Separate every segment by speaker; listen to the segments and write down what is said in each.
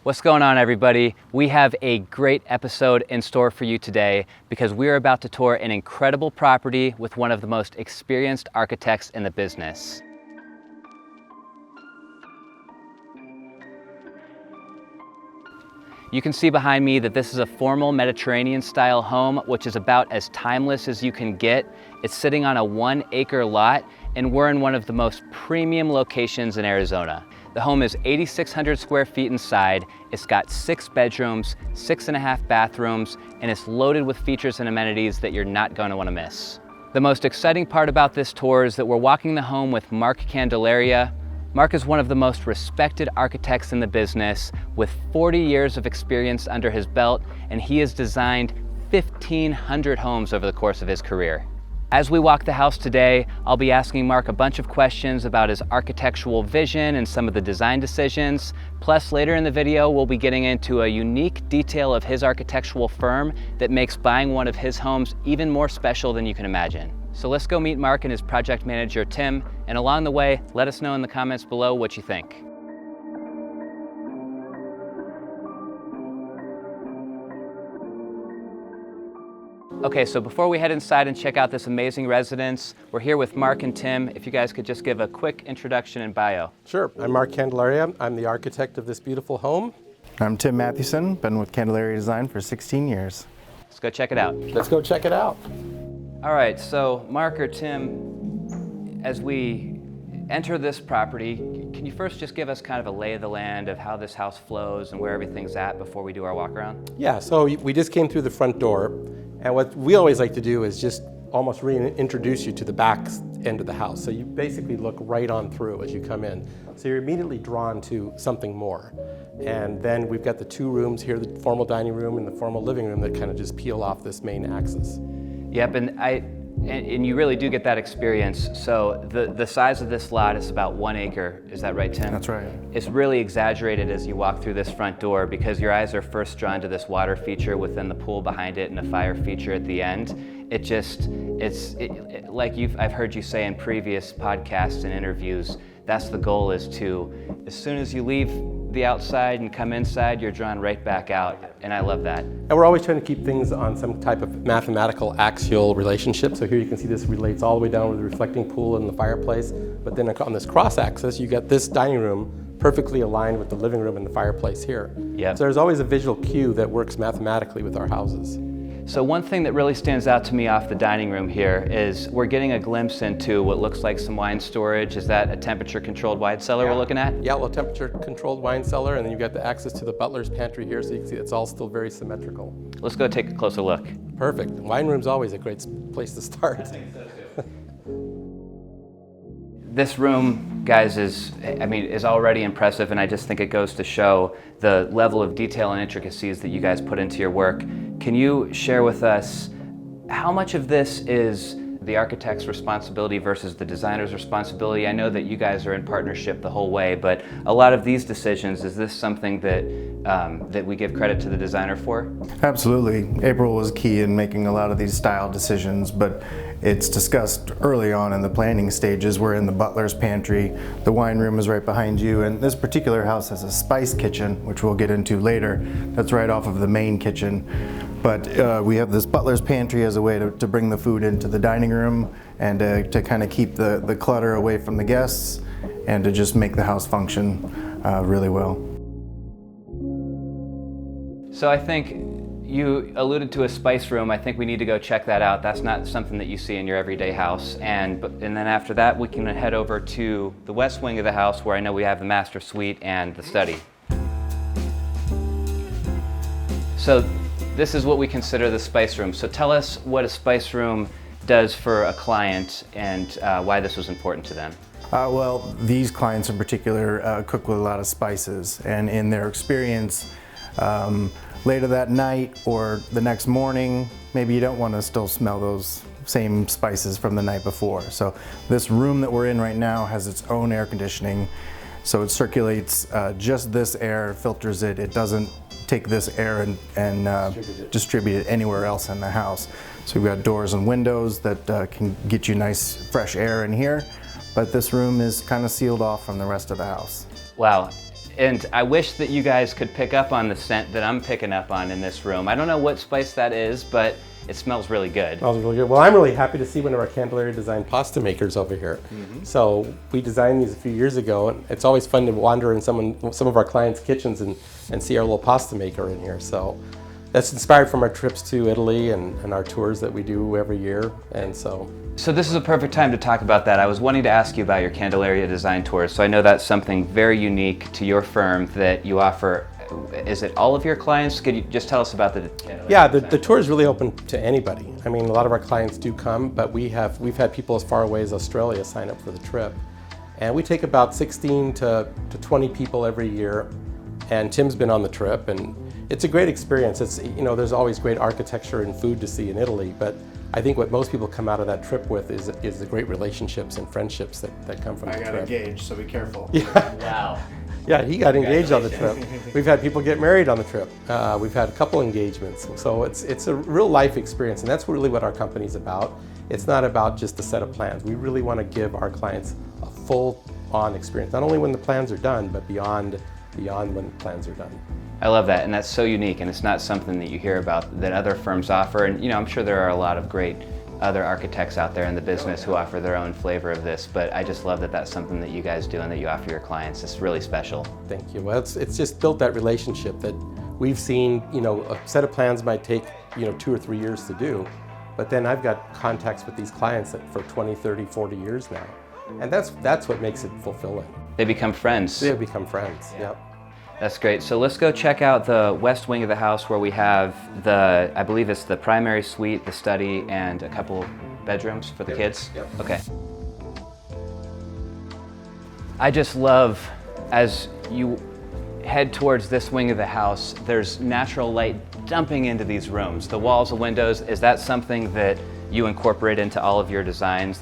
Speaker 1: What's going on, everybody? We have a great episode in store for you today because we're about to tour an incredible property with one of the most experienced architects in the business. You can see behind me that this is a formal Mediterranean-style home, which is about as timeless as you can get. It's sitting on a 1-acre lot, and we're in one of the most premium locations in Arizona. The home is 8,600 square feet inside. It's got 6 bedrooms, 6.5 bathrooms, and it's loaded with features and amenities that you're not going to want to miss. The most exciting part about this tour is that we're walking the home with Mark Candelaria. Mark is one of the most respected architects in the business with 40 years of experience under his belt, and he has designed 1,500 homes over the course of his career. As we walk the house today, I'll be asking Mark a bunch of questions about his architectural vision and some of the design decisions. Plus, later in the video, we'll be getting into a unique detail of his architectural firm that makes buying one of his homes even more special than you can imagine. So let's go meet Mark and his project manager, Tim, and along the way, let us know in the comments below what you think. Okay, so before we head inside and check out this amazing residence, we're here with Mark and Tim. If you guys could just give a quick introduction and bio.
Speaker 2: Sure, I'm Mark Candelaria. I'm the architect of this beautiful home.
Speaker 3: I'm Tim Mathewson, been with Candelaria Design for 16 years.
Speaker 1: Let's go check it out.
Speaker 2: Let's go check it out.
Speaker 1: All right, so Mark or Tim, as we enter this property, can you first just give us kind of a lay of the land of how this house flows and where everything's at before we do our walk around?
Speaker 2: Yeah, so we just came through the front door, and what we always like to do is just almost reintroduce you to the back end of the house. So you basically look right on through as you come in. So you're immediately drawn to something more. And then we've got the 2 rooms here, the formal dining room and the formal living room that kind of just peel off this main axis.
Speaker 1: Yep, and you really do get that experience. So the size of this lot is about 1 acre. Is that right, Tim?
Speaker 3: That's right.
Speaker 1: It's really exaggerated as you walk through this front door because your eyes are first drawn to this water feature within the pool behind it and a fire feature at the end. I've heard you say in previous podcasts and interviews, that's the goal, is to, as soon as you leave the outside and come inside, you're drawn right back out, and I love that.
Speaker 2: And we're always trying to keep things on some type of mathematical axial relationship. So here you can see this relates all the way down with the reflecting pool and the fireplace. But then on this cross axis, you get this dining room perfectly aligned with the living room and the fireplace here.
Speaker 1: Yep.
Speaker 2: So there's always a visual cue that works mathematically with our houses.
Speaker 1: So one thing that really stands out to me off the dining room here is we're getting a glimpse into what looks like some wine storage. Is that a temperature-controlled wine cellar we're looking at?
Speaker 2: Yeah, well, temperature-controlled wine cellar, and then you've got the access to the butler's pantry here, so you can see it's all still very symmetrical.
Speaker 1: Let's go take a closer look.
Speaker 2: Perfect. Wine room's always a great place to start.
Speaker 1: I think so too. This room, guys, is already impressive, and I just think it goes to show the level of detail and intricacies that you guys put into your work. Can you share with us how much of this is the architect's responsibility versus the designer's responsibility? I know that you guys are in partnership the whole way, but a lot of these decisions, is this something that we give credit to the designer for?
Speaker 3: Absolutely. April was key in making a lot of these style decisions, but it's discussed early on in the planning stages. We're in the butler's pantry, the wine room is right behind you, and this particular house has a spice kitchen, which we'll get into later. That's right off of the main kitchen. But we have this butler's pantry as a way to bring the food into the dining room and to kind of keep the clutter away from the guests and to just make the house function really well. So
Speaker 1: I think you alluded to a spice room. I think we need to go check that out. That's not something that you see in your everyday house. And then after that, we can head over to the west wing of the house where I know we have the master suite and the study. So this is what we consider the spice room. So tell us what a spice room does for a client and why this was important to them.
Speaker 3: Well, these clients in particular cook with a lot of spices, and in their experience, later that night or the next morning, maybe you don't want to still smell those same spices from the night before. So this room that we're in right now has its own air conditioning, so it circulates just this air, filters it. It doesn't take this air and distribute it anywhere else in the house. So we've got doors and windows that can get you nice fresh air in here, but this room is kind of sealed off from the rest of the house.
Speaker 1: Wow. And I wish that you guys could pick up on the scent that I'm picking up on in this room. I don't know what spice that is, but it smells really good.
Speaker 2: Smells really good. Well, I'm really happy to see one of our Candelaria designed pasta makers over here. So we designed these a few years ago, and it's always fun to wander in some of our clients' kitchens and see our little pasta maker in here. So that's inspired from our trips to Italy and our tours that we do every year. And so
Speaker 1: this is a perfect time to talk about that. I was wanting to ask you about your Candelaria design tours. So I know that's something very unique to your firm that you offer. Is it all of your clients? Could you just tell us about the Candelaria?
Speaker 2: Yeah, the tour is really open to anybody. I mean, a lot of our clients do come, but we've had people as far away as Australia sign up for the trip. And we take about 16 to 20 people every year. And Tim's been on the trip, and it's a great experience. It's, you know, there's always great architecture and food to see in Italy, but I think what most people come out of that trip with is the great relationships and friendships that come from the trip.
Speaker 3: I got engaged, so be careful.
Speaker 2: Yeah.
Speaker 1: Wow.
Speaker 2: Yeah, he got engaged on the trip. We've had people get married on the trip. We've had a couple engagements. So it's a real life experience, and that's really what our company's about. It's not about just a set of plans. We really want to give our clients a full-on experience, not only when the plans are done, but beyond when the plans are done.
Speaker 1: I love that, and that's so unique, and it's not something that you hear about that other firms offer. And you know, I'm sure there are a lot of great other architects out there in the business who offer their own flavor of this, but I just love that that's something that you guys do and that you offer your clients. It's really special.
Speaker 2: Thank you. Well, it's just built that relationship that we've seen. You know, a set of plans might take 2 or 3 years to do, but then I've got contacts with these clients for 20, 30, 40 years now, and that's what makes it fulfilling.
Speaker 1: They become friends.
Speaker 2: They become friends.
Speaker 1: Yeah.
Speaker 2: Yep.
Speaker 1: That's great. So let's go check out the west wing of the house where we have I believe it's the primary suite, the study, and a couple bedrooms for the kids.
Speaker 2: Yep.
Speaker 1: Okay. I just love, as you head towards this wing of the house, there's natural light dumping into these rooms. The walls, the windows, is that something that you incorporate into all of your designs?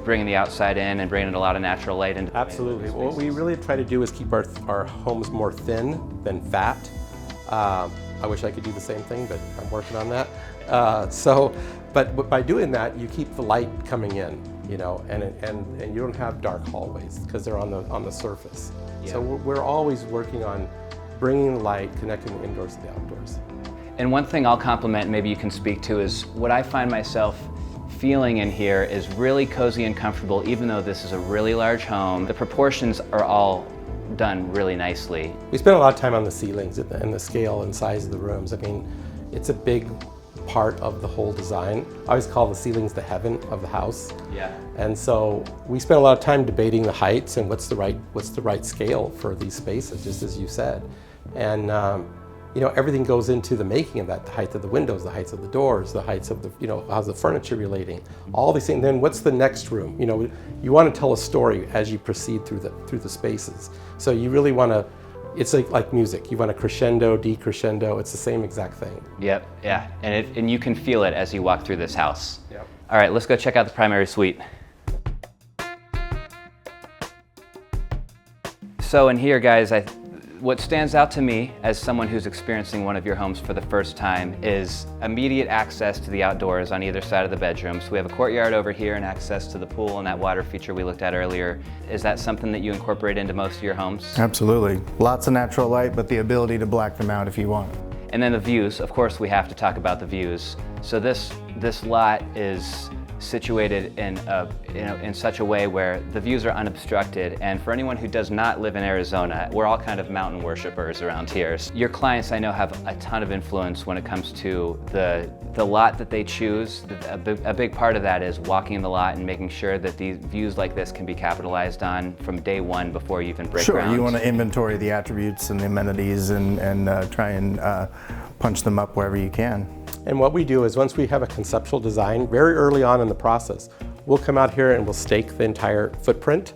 Speaker 1: Bringing the outside in and bringing a lot of natural light into.
Speaker 2: Absolutely. What we really try to do is keep our homes more thin than fat. I wish I could do the same thing, but I'm working on that. But by doing that, you keep the light coming in, and you don't have dark hallways because they're on the surface. Yeah. So we're always working on bringing the light, connecting the indoors to the outdoors.
Speaker 1: And one thing I'll compliment, maybe you can speak to, is what I find myself feeling in here is really cozy and comfortable, even though this is a really large home. The proportions are all done really nicely.
Speaker 2: We spent a lot of time on the ceilings and the scale and size of the rooms. I mean, it's a big part of the whole design. I always call the ceilings the heaven of the house.
Speaker 1: Yeah.
Speaker 2: And so we spent a lot of time debating the heights and what's the right scale for these spaces, just as you said. And everything goes into the making of that, the height of the windows, the heights of the doors, the heights of how's the furniture relating, all these things. Then what's the next room? You want to tell a story as you proceed through the spaces. So you really want to, it's like music. You want to crescendo, decrescendo, it's the same exact thing.
Speaker 1: Yep, yeah, and you can feel it as you walk through this house.
Speaker 2: Yep.
Speaker 1: All right, let's go check out the primary suite. So in here, guys, what stands out to me as someone who's experiencing one of your homes for the first time is immediate access to the outdoors on either side of the bedrooms. We have a courtyard over here and access to the pool and that water feature we looked at earlier. Is that something that you incorporate into most of your homes?
Speaker 3: Absolutely. Lots of natural light, but the ability to black them out if you want.
Speaker 1: And then the views, of course we have to talk about the views. So this lot is situated in such a way where the views are unobstructed, and for anyone who does not live in Arizona, we're all kind of mountain worshipers around here. Your clients, I know, have a ton of influence when it comes to the lot that they choose. A big part of that is walking in the lot and making sure that these views like this can be capitalized on from day one before you even break ground.
Speaker 3: Sure, you want to inventory the attributes and the amenities and try and punch them up wherever you can.
Speaker 2: And what we do is once we have a conceptual design, very early on in the process, we'll come out here and we'll stake the entire footprint,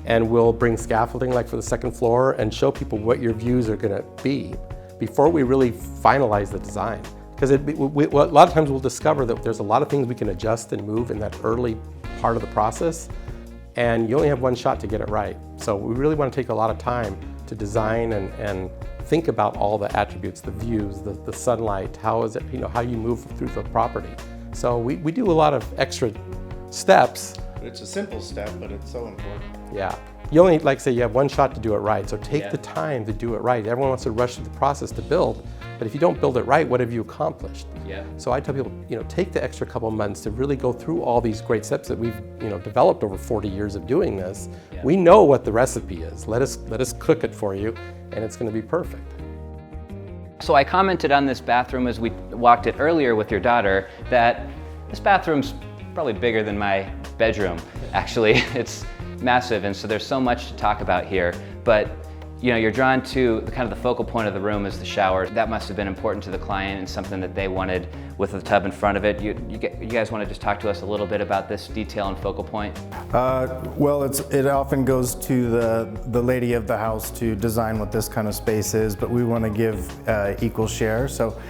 Speaker 2: and we'll bring scaffolding like for the second floor and show people what your views are going to be before we really finalize the design. Because a lot of times we'll discover that there's a lot of things we can adjust and move in that early part of the process, and you only have one shot to get it right. So we really want to take a lot of time to design and think about all the attributes, the views, the sunlight, how you move through the property. So we do a lot of extra steps.
Speaker 3: It's a simple step, but it's so important.
Speaker 2: Yeah, you only, like say, you have one shot to do it right. So take the time to do it right. Everyone wants to rush through the process to build, but if you don't build it right, what have you accomplished? So I tell people, take the extra couple months to really go through all these great steps that we've, developed over 40 years of doing this. We know what the recipe is. Let us cook it for you, and it's going to be perfect.
Speaker 1: So I commented on this bathroom as we walked it earlier with your daughter, that this bathroom's probably bigger than my bedroom, actually. It's massive, and so there's so much to talk about here. But you're drawn to the focal point of the room is the shower. That must have been important to the client and something that they wanted with the tub in front of it. You guys want to just talk to us a little bit about this detail and focal point?
Speaker 3: Well, it often goes to the lady of the house to design what this kind of space is, but we want to give equal share. So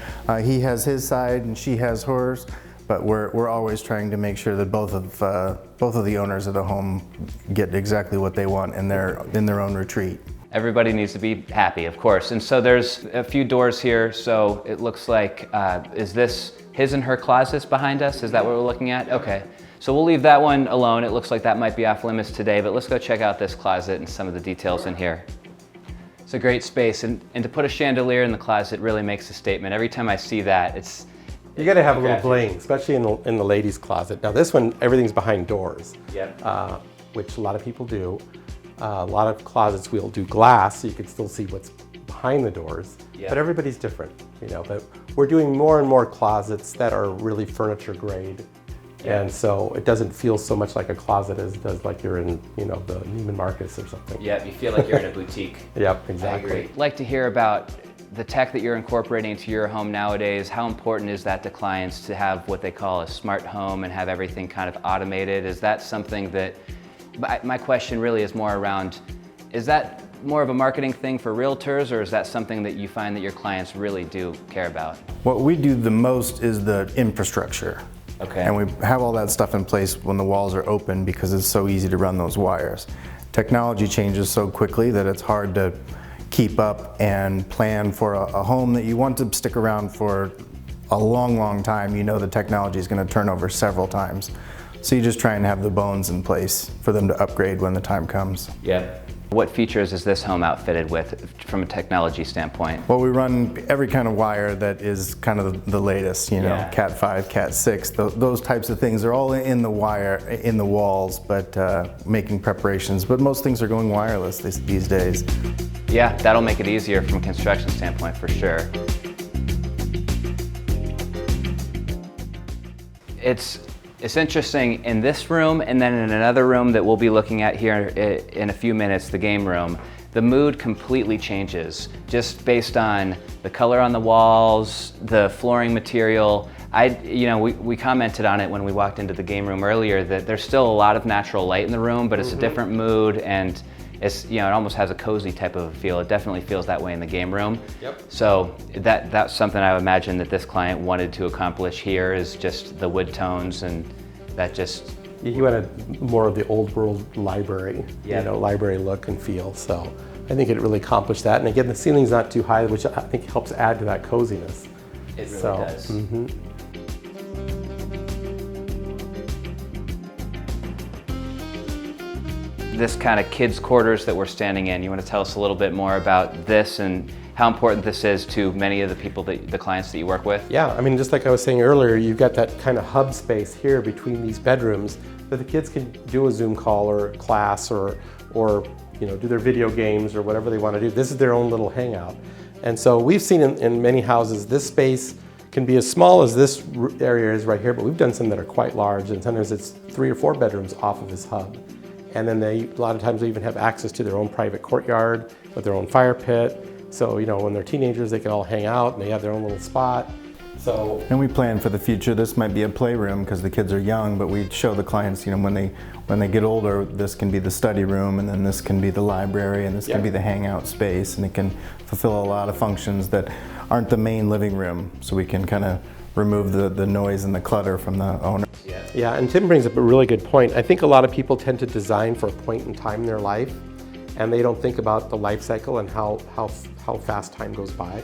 Speaker 3: he has his side and she has hers, but we're always trying to make sure that both of the owners of the home get exactly what they want in their own retreat.
Speaker 1: Everybody needs to be happy, of course. And so there's a few doors here. So it looks like, is this his and her closets behind us? Is that what we're looking at? Okay. So we'll leave that one alone. It looks like that might be off limits today, but let's go check out this closet and some of the details in here. It's a great space. And to put a chandelier in the closet really makes a statement. Every time I see that,
Speaker 2: you got to have a little bling, especially in the ladies' closet. Now this one, everything's behind doors, which a lot of people do. A lot of closets we'll do glass, so you can still see what's behind the doors. But everybody's different, But we're doing more and more closets that are really furniture grade, and so it doesn't feel so much like a closet as it does like you're in, the Neiman Marcus or something.
Speaker 1: Yeah, you feel like you're in a boutique.
Speaker 2: Yep, exactly.
Speaker 1: I agree. I'd like to hear about the tech that you're incorporating into your home nowadays. How important is that to clients to have what they call a smart home and have everything kind of automated? Is that something that, my question really is more around, is that more of a marketing thing for realtors, or is that something that you find that your clients really do care about?
Speaker 3: What we do the most is the infrastructure.
Speaker 1: Okay.
Speaker 3: And we have all that stuff in place when the walls are open because it's so easy to run those wires. Technology changes so quickly that it's hard to keep up and plan for a home that you want to stick around for a long, long time. The technology is going to turn over several times. So you just try and have the bones in place for them to upgrade when the time comes.
Speaker 1: Yeah. What features is this home outfitted with from a technology standpoint?
Speaker 3: Well, we run every kind of wire that is kind of the latest, Cat 5, Cat 6, those types of things are all in the wire, in the walls, but making preparations. But most things are going wireless these days.
Speaker 1: Yeah, that'll make it easier from a construction standpoint for sure. It's interesting in this room, and then in another room that we'll be looking at here in a few minutes, the game room, the mood completely changes just based on the color on the walls, the flooring material. We commented on it when we walked into the game room earlier that there's still a lot of natural light in the room, but it's a different mood, and it almost has a cozy type of a feel. It definitely feels that way in the game room.
Speaker 2: Yep.
Speaker 1: So that's something I would imagine that this client wanted to accomplish here, is just the wood tones, and that just...
Speaker 2: He wanted more of the old world library, library look and feel. So I think it really accomplished that. And again, the ceiling's not too high, which I think helps add to that coziness.
Speaker 1: It really does. This kind of kids' quarters that we're standing in, you want to tell us a little bit more about this and how important this is to many of the people, the clients that you work with? Yeah,
Speaker 2: I mean, just like I was saying earlier, you've got that kind of hub space here between these bedrooms that the kids can do a Zoom call or a class or do their video games or whatever they want to do. This is their own little hangout. And so we've seen in many houses, this space can be as small as this area is right here, but we've done some that are quite large, and sometimes it's 3 or 4 bedrooms off of this hub. And then a lot of times they even have access to their own private courtyard with their own fire pit. So, when they're teenagers, they can all hang out and they have their own little spot.
Speaker 3: And we plan for the future. This might be a playroom because the kids are young, but we show the clients, when they get older, this can be the study room, and then this can be the library, and this can be the hangout space, and it can fulfill a lot of functions that aren't the main living room. So we can kind of remove the noise and the clutter from the owner.
Speaker 2: Yeah, and Tim brings up a really good point. I think a lot of people tend to design for a point in time in their life, and they don't think about the life cycle and how fast time goes by.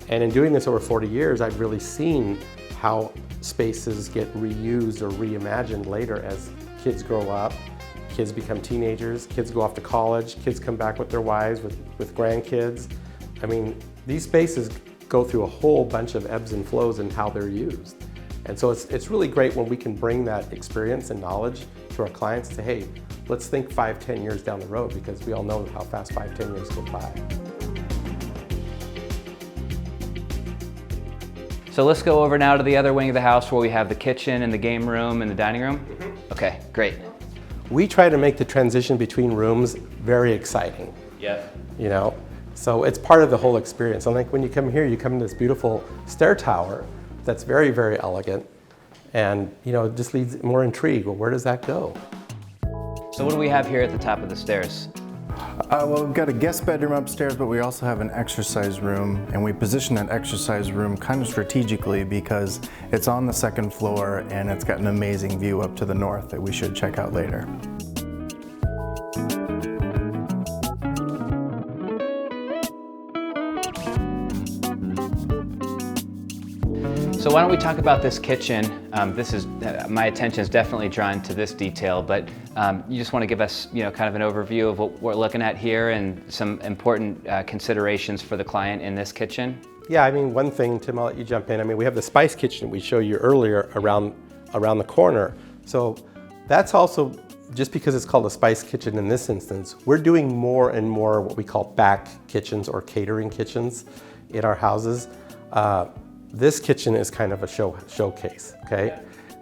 Speaker 2: And in doing this over 40 years, I've really seen how spaces get reused or reimagined later as kids grow up, kids become teenagers, kids go off to college, kids come back with their wives, with grandkids. I mean, these spaces go through a whole bunch of ebbs and flows in how they're used. And so it's really great when we can bring that experience and knowledge to our clients to, hey, let's think 5, 10 years down the road, because we all know how fast 5, 10 years go by.
Speaker 1: So let's go over now to the other wing of the house where we have the kitchen and the game room and the dining room. Okay, great.
Speaker 2: We try to make the transition between rooms very exciting.
Speaker 1: Yeah.
Speaker 2: You know, so it's part of the whole experience. And like when you come here, you come to this beautiful stair tower that's very, very elegant, and you know, it just leads more intrigue. Well, where does that go?
Speaker 1: So what do we have here at the top of the stairs?
Speaker 3: Well, we've got a guest bedroom upstairs, but we also have an exercise room, and we position that exercise room kind of strategically because it's on the second floor and it's got an amazing view up to the north that we should check out later.
Speaker 1: So why don't we talk about this kitchen? My attention is definitely drawn to this detail, but you just want to give us, you know, kind of an overview of what we're looking at here and some important considerations for the client in this kitchen.
Speaker 2: Yeah, I mean, one thing, Tim, I'll let you jump in. I mean, we have the spice kitchen we showed you earlier around the corner. So that's also, just because it's called a spice kitchen in this instance, we're doing more and more what we call back kitchens or catering kitchens in our houses. This kitchen is kind of a showcase, okay? Yeah.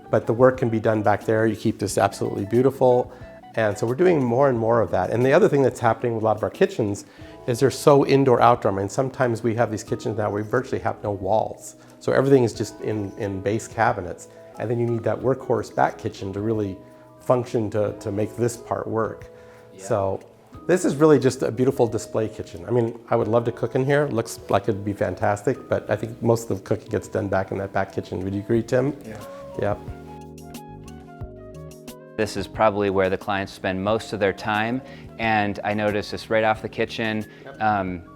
Speaker 2: But the work can be done back there. You keep this absolutely beautiful. And so we're doing more and more of that. And the other thing that's happening with a lot of our kitchens is they're so indoor-outdoor. I mean, sometimes we have these kitchens now where we virtually have no walls. So everything is just in base cabinets. And then you need that workhorse back kitchen to really function to make this part work. Yeah. So this is really just a beautiful display kitchen. I mean, I would love to cook in here. It looks like it'd be fantastic, but I think most of the cooking gets done back in that back kitchen. Would you agree, Tim?
Speaker 3: Yeah.
Speaker 2: Yeah.
Speaker 1: This is probably where the clients spend most of their time, and I noticed this right off the kitchen.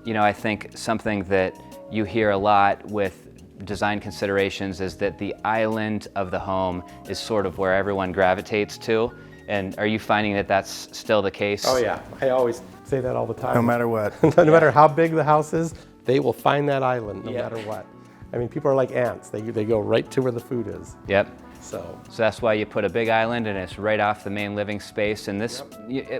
Speaker 1: You know, I think something that you hear a lot with design considerations is that the island of the home is sort of where everyone gravitates to. And are you finding that that's still the case?
Speaker 2: Oh yeah, I always say that all the time.
Speaker 3: No matter what.
Speaker 2: No matter how big the house is, they will find that island no matter what. I mean, people are like ants. They go right to where the food is.
Speaker 1: Yep.
Speaker 2: So
Speaker 1: that's why you put a big island and it's right off the main living space. And this,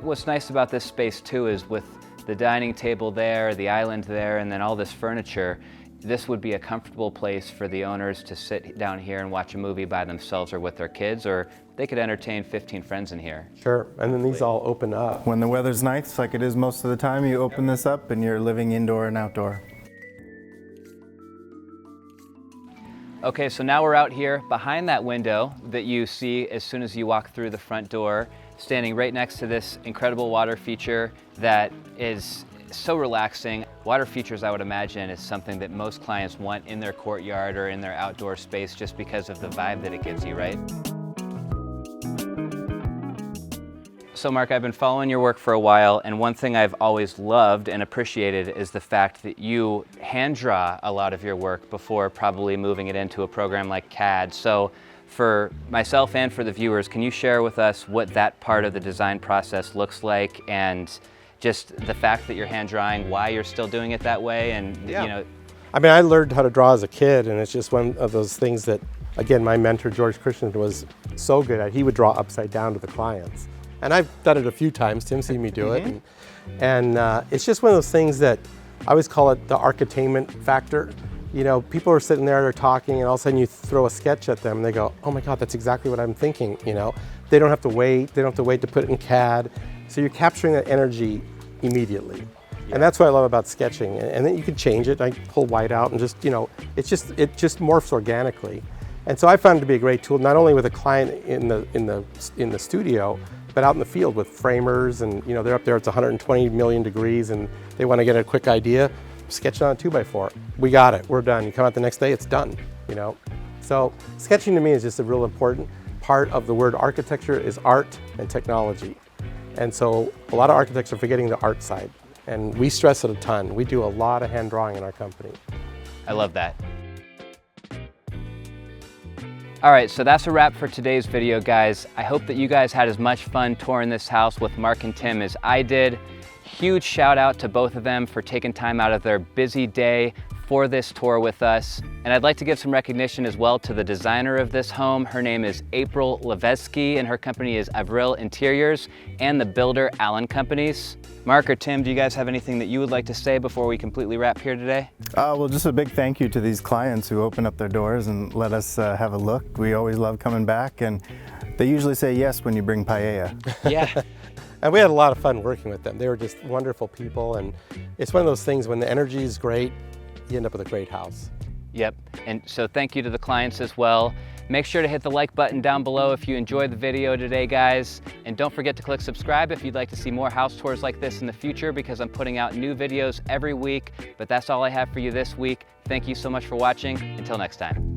Speaker 1: what's nice about this space too is with the dining table there, the island there, and then all this furniture, this would be a comfortable place for the owners to sit down here and watch a movie by themselves or with their kids, or they could entertain 15 friends in here.
Speaker 2: Sure, and then these all open up.
Speaker 3: When the weather's nice, like it is most of the time, you open this up and you're living indoor and outdoor.
Speaker 1: Okay, so now we're out here behind that window that you see as soon as you walk through the front door, standing right next to this incredible water feature that is so relaxing. Water features, I would imagine, is something that most clients want in their courtyard or in their outdoor space just because of the vibe that it gives you, right? So Mark, I've been following your work for a while, and one thing I've always loved and appreciated is the fact that you hand draw a lot of your work before probably moving it into a program like CAD. So for myself and for the viewers, can you share with us what that part of the design process looks like, and just the fact that you're hand drawing, why you're still doing it that way, and you know?
Speaker 2: I mean, I learned how to draw as a kid, and it's just one of those things that, again, my mentor, George Christian, was so good at. He would draw upside down to the clients. And I've done it a few times. Tim's seen me do it. And it's just one of those things that I always call it the architainment factor. You know, people are sitting there, they're talking, and all of a sudden you throw a sketch at them and they go, oh my God, that's exactly what I'm thinking, you know. They don't have to wait. They don't have to wait to put it in CAD. So you're capturing that energy immediately. Yeah. And that's what I love about sketching. And then you can change it. I pull white out and just, you know, it just morphs organically. And so I found it to be a great tool, not only with a client in the studio, but out in the field with framers, and you know, they're up there, it's 120 million degrees and they want to get a quick idea, sketch on a 2x4. We got it, we're done. You come out the next day, it's done, you know. So sketching to me is just a real important part of the word architecture is art and technology. And so a lot of architects are forgetting the art side, and we stress it a ton. We do a lot of hand drawing in our company.
Speaker 1: I love that. All right, so that's a wrap for today's video, guys. I hope that you guys had as much fun touring this house with Mark and Tim as I did. Huge shout out to both of them for taking time out of their busy day for this tour with us. And I'd like to give some recognition as well to the designer of this home. Her name is Avril and her company is Avril Interiors, and the builder Allen Companies. Mark or Tim, do you guys have anything that you would like to say before we completely wrap here today?
Speaker 3: Well, just a big thank you to these clients who open up their doors and let us have a look. We always love coming back, and they usually say yes when you bring paella.
Speaker 1: Yeah.
Speaker 2: And we had a lot of fun working with them. They were just wonderful people, and it's one of those things when the energy is great, you end up with a great house.
Speaker 1: Yep, and so thank you to the clients as well. Make sure to hit the like button down below if you enjoyed the video today, guys. And don't forget to click subscribe if you'd like to see more house tours like this in the future, because I'm putting out new videos every week. But that's all I have for you this week. Thank you so much for watching. Until next time.